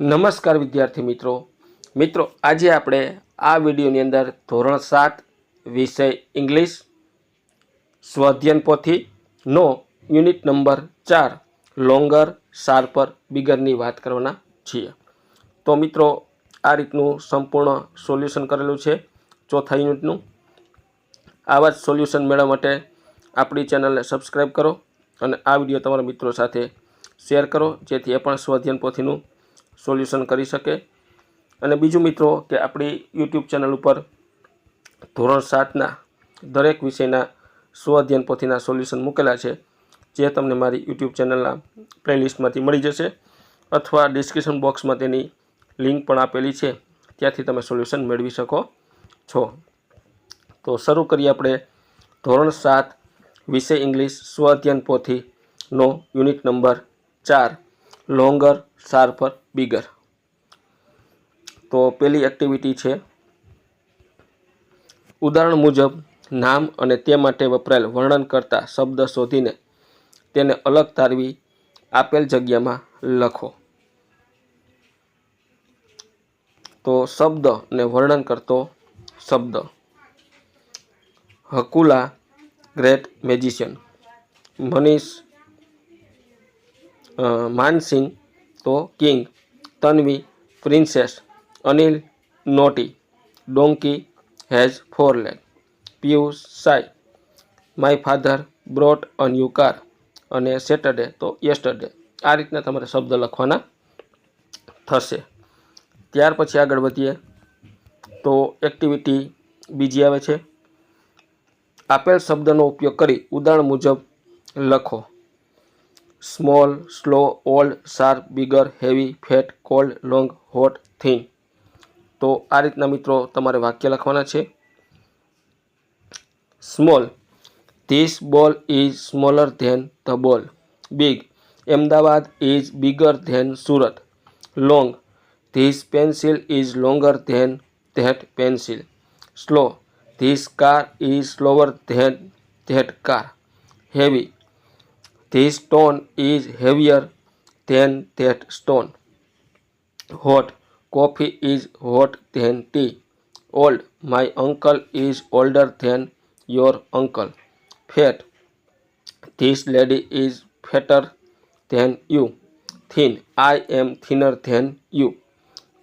નમસ્કાર વિદ્યાર્થી મિત્રો આજે આપણે આ વિડીયોની અંદર ધોરણ 7 વિષય ઇંગ્લિશ સ્વાધ્યાયન પોથીનો યુનિટ નંબર 4 લોંગર શાર્પર બિગરની વાત કરવાના છીએ। તો મિત્રો આ રીતનું સંપૂર્ણ સોલ્યુશન કરેલું છે ચોથા યુનિટનું। આવા જ સોલ્યુશન મેળવવા માટે આપણી ચેનલને સબસ્ક્રાઈબ કરો અને આ વિડીયો તમારા મિત્રો સાથે શેર કરો જેથી એ પણ સ્વાધ્યાયન પોથીનું સોલ્યુશન કરી શકે। અને બીજું મિત્રો કે આપણી યુટ્યુબ ચેનલ ઉપર ધોરણ 7ના દરેક વિષયના સ્વાધ્યાયન પોથીના સોલ્યુશન મૂકેલા છે જે તમને મારી યુટ્યુબ ચેનલના પ્લેલિસ્ટમાંથી મળી જશે અથવા ડિસ્ક્રિપ્શન બોક્સમાં તેની લિંક પણ આપેલી છે, ત્યાંથી તમે સોલ્યુશન મેળવી શકો છો। તો શરૂ કરીએ આપણે ધોરણ 7 વિષય ઇંગ્લિશ સ્વાધ્યાયન પોથીનો unit number 4 longer sharper bigger. તો પહેલી એક્ટિવિટી છે ઉદાહરણ મુજબ નામ અને તે માટે વપરાયેલ વર્ણન કરતા શબ્દ શોધીને તેને અલગ તારવી આપેલ જગ્યામાં લખો। તો શબ્દ ને વર્ણન કરતો શબ્દ હકુલા ગ્રેટ મેજિશિયન, મનીષ માનસિંહ તો king, Tanvi princess, Anil naughty, donkey has 4 leg, Piyush say, my father brought a new car અને સેટરડે તો યસ્ટરડે। આ રીતના તમારે શબ્દ લખવાના થશે। ત્યાર પછી આગળ વધીએ તો એક્ટિવિટી બીજી આવે છે આપેલ શબ્દનો ઉપયોગ કરી ઉદાહરણ મુજબ લખો। Small, slow, old, sharp, bigger, heavy, fat, cold, long, hot, thin. તો આ રીતના મિત્રો તમારે વાક્ય લખવાના છે। Small, this ball is smaller than the ball. Big, Ahmedabad is bigger than Surat. Long, this pencil is longer than that pencil. Slow, this car is slower than that car. Heavy, this stone is heavier than that stone. Hot, coffee is hot than tea. Old, my uncle is older than your uncle. Fat, this lady is fatter than you. Thin, I am thinner than you.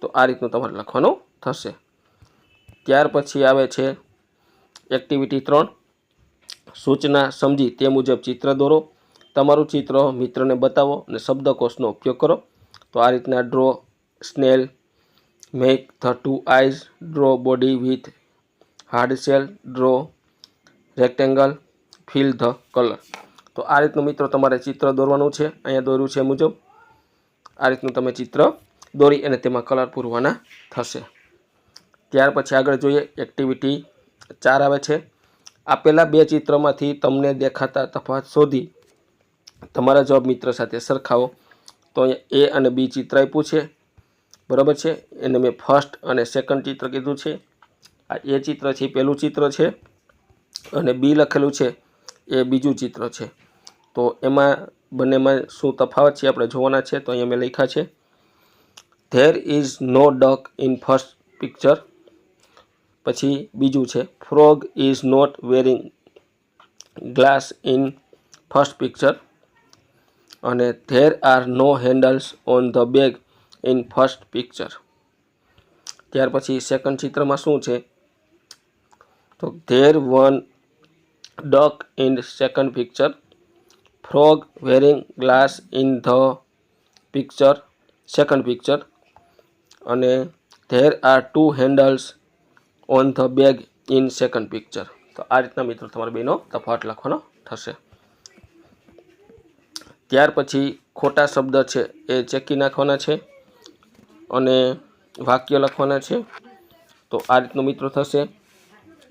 તો આ રીતનું તમારે લખવાનું થશે। ત્યાર પછી આવે છે એક્ટિવિટી 3 સૂચના સમજી તે મુજબ ચિત્ર દોરો। તમારું ચિત્ર મિત્રને બતાવો અને શબ્દકોશનો ઉપયોગ કરો। તો આ રીતના draw snail, make the 2 eyes, draw body with hard shell, draw rectangle, fill the colour. તો આ રીતનું મિત્રો તમારે ચિત્ર દોરવાનું છે। અહીંયા દોર્યું છે મુજબ આ રીતનું તમે ચિત્ર દોરી અને તેમાં કલર પૂરવાના થશે। ત્યાર પછી આગળ જોઈએ એક્ટિવિટી 4 આવે છે આપેલા બે ચિત્રમાંથી તમને દેખાતા તફાવત શોધી તમારા જવાબ મિત્ર સાથે સરખાવો। તો અહીંયા એ અને બી ચિત્ર આપ્યું છે, બરાબર છે, એને મેં ફર્સ્ટ અને સેકન્ડ ચિત્ર કીધું છે। આ એ ચિત્ર છે પહેલું ચિત્ર છે અને બી લખેલું છે એ બીજું ચિત્ર છે। તો એમાં બંનેમાં શું તફાવત છે આપણે જોવાના છે। તો અહીંયા મેં લખ્યા છે there is no duck in first picture. પછી બીજું છે frog is not wearing glass in first picture અને there are no handles on the bag in first picture. ત્યાર પછી સેકન્ડ ચિત્રમાં શું છે તો there one duck in second picture, frog wearing glass in the picture second picture અને there are 2 handles on the bag in second picture. તો આ રીતના મિત્રો તમારે બેનો તફાવત લખવાનો થશે। ત્યાર પછી ખોટા શબ્દ છે એ ચેકી નાખવાના છે અને વાક્ય લખવાના છે। તો આ રીતનું મિત્રો થશે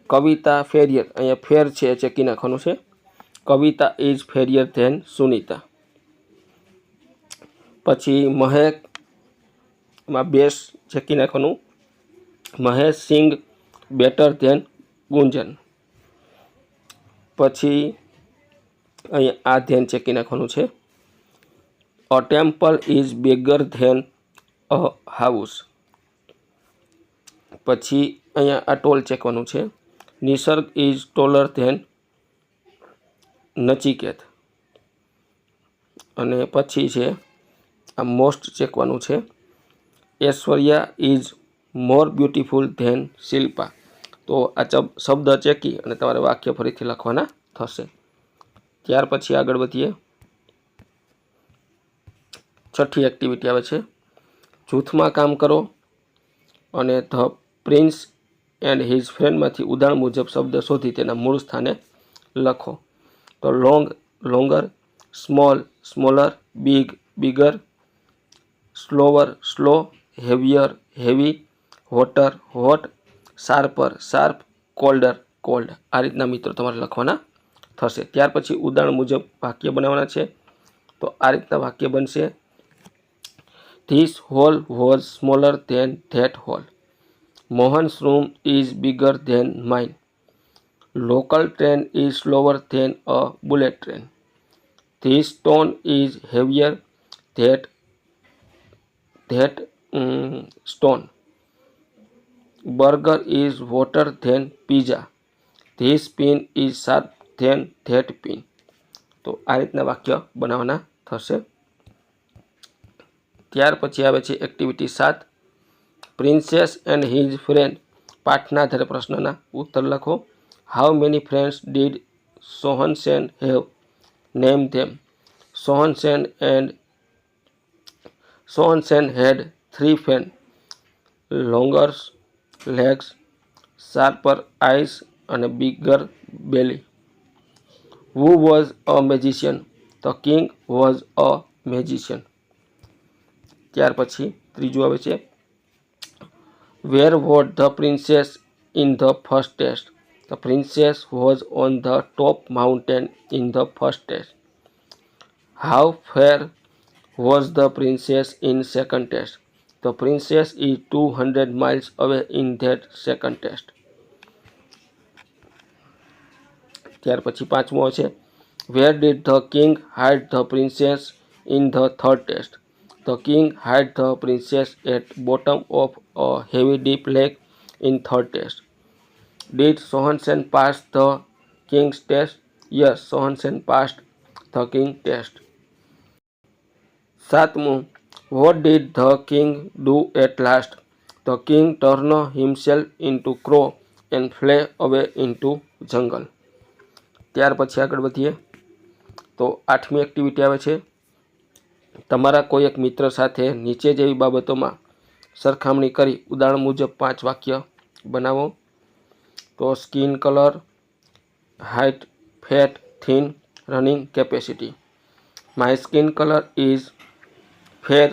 કવિતા ફેરિયર, અહીંયા ફેર છે એ ચેકી નાખવાનું છે। Kavita is fairer than Sunita. પછી મહેકમાં બેસ ચેકી નાખવાનું, Mahesh sing better than Gunjan. પછી અહીંયા આ ધ્યાન ચેકી નાખવાનું છે a temple is bigger than a house. પછી અહીંયા આ ટોલ ચેકવાનું છે. Nisarg is taller than Nachiket. અને પછી છે આ મોસ્ટ ચેકવાનું છે. Aishwarya is more beautiful than Shilpa. તો આ શબ્દ ચેકી અને તમારે વાક્ય ફરીથી લખવાના થશે. ત્યાર પછી આગળ વધીએ. છઠ્ઠી એક્ટિવિટી આવે છે જૂથમાં કામ કરો અને ધ પ્રિન્સ એન્ડ હિઝ ફ્રેન્ડમાંથી ઉદાહરણ મુજબ શબ્દ શોધી તેના મૂળ સ્થાને લખો. તો long longer, small smaller, big bigger, slower slow, heavier heavy, hotter hot, sharper sharp, colder cold. આ રીતના મિત્રો તમારે લખવાના થશે. ત્યાર પછી ઉદાહરણ મુજબ વાક્ય બનાવવાના છે. તો આ રીતના વાક્ય બનશે. This hole was smaller than that hole. Mohan's room is bigger than mine. Local train is slower than a bullet train. This stone is heavier that stone. Burger is hotter than pizza. This pin is sharp than that pin. તો આ રીતના વાક્ય બનાવવાના થશે. ત્યાર પછી આવે છે activity 7 princess and his friend. પાઠના આધારે પ્રશ્નના ઉત્તર લખો. How many friends did Sohansen have? Name them. Sohansen had 3 friend. Longer legs, sharper eyes અને bigger belly. Who was a magician? The king was a magician. ત્યાર પછી ત્રીજું આવે છે where was the princess in the first test? The princess was on the top mountain in the first test. How fair was the princess in second test? The princess is 200 miles away in that second test. ત્યાર પછી પાંચમો છે where did the king hide the princess in the third test? The king hide the princess at bottom of a heavy deep lake in third test. Did Sohansen pass the king's test? Yes, Sohansen passed the king test. સાતમું what did the king do at last? The king turn himself into crow and ફ્લે અવે into જંગલ. ત્યાર પછી આગળ વધીએ તો આઠમી activity આવે છે તમારા કોઈ એક મિત્ર સાથે નીચે જેવી બાબતોમાં સરખામણી કરી ઉદાહરણ મુજબ 5 વાક્ય બનાવો. તો skin colour, height, fat, thin, running capacity. My skin colour is fair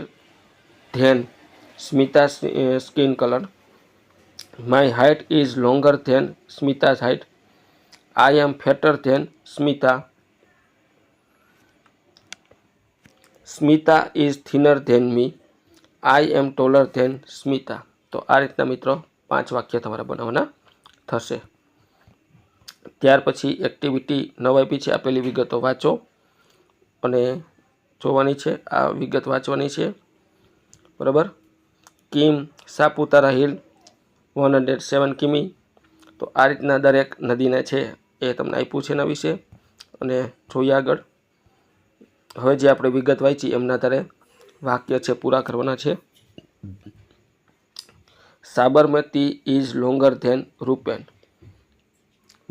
than Smita skin colour. My height is longer than Smita's height. I am fatter than Smita. Smita is thinner than me. I am taller than Smita. તો આ રીતના મિત્રો 5 વાક્ય તમારે બનાવવાના થશે. ત્યાર પછી એક્ટિવિટી 9 આપી છે. આપેલી વિગતો વાંચો અને જોવાની છે. આ વિગત વાંચવાની છે, બરાબર. કિમ સાપુતારા હિલ 107 કિમી. તો આ રીતના દરેક નદીને છે એ તમને આપ્યું છે એના વિશે અને જોઈએ આગળ. હવે જે આપણે વિગત વાંચી એમના આધારે વાક્ય છે પૂરા કરવાના છે. Sabarmati is longer than Rupen.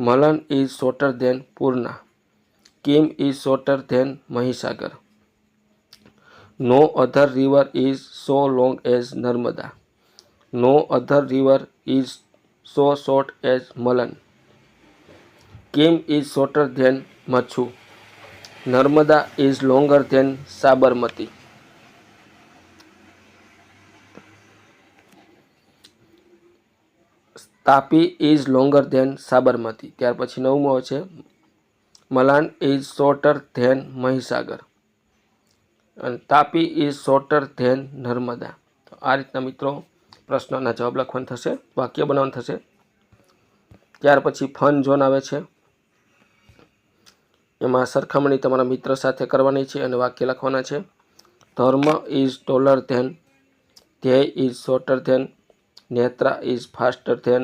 Malan is shorter than Purna. Kim is shorter than Mahisagar. No other river is so long as Narmada. No other river is so short as Malan. Kim is shorter than Machu. Narmada is longer than Sabarmati. Tapi is longer than Sabarmati. ત્યાર પછી 9મો છે Malan is shorter than Mahisagar. અને Tapi is shorter than Narmada. તો આ રીતના મિત્રો પ્રશ્નના જવાબ લખવાનું થશે, વાક્ય બનાવવાનું થશે. ત્યાર પછી ફન ઝોન આવે છે. એમાં સરખામણી તમારા મિત્ર સાથે કરવાની છે અને વાક્ય લખવાના છે. Dharm is taller than Dhyey is shorter than, Netra is faster than,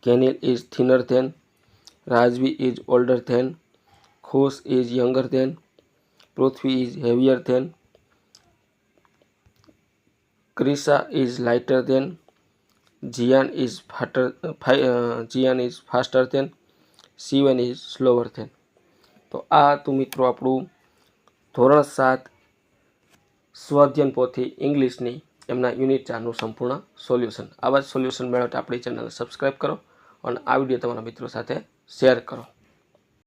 Kenil is thinner than, Rajvi is older than, Khush is younger than, Prithvi is heavier than, Krisha is lighter than, Jiyan is faster than, Shivan is slower than. તો આ હતું મિત્રો આપણું ધોરણ 7 સ્વાધ્યાયન પોથી ઇંગ્લિશની એમના યુનિટ 4નું સંપૂર્ણ solution. આવા જ સોલ્યુશન મેળવવા આપણી ચેનલને સબસ્ક્રાઈબ કરો અને આ વિડીયો તમારા મિત્રો સાથે શેર કરો.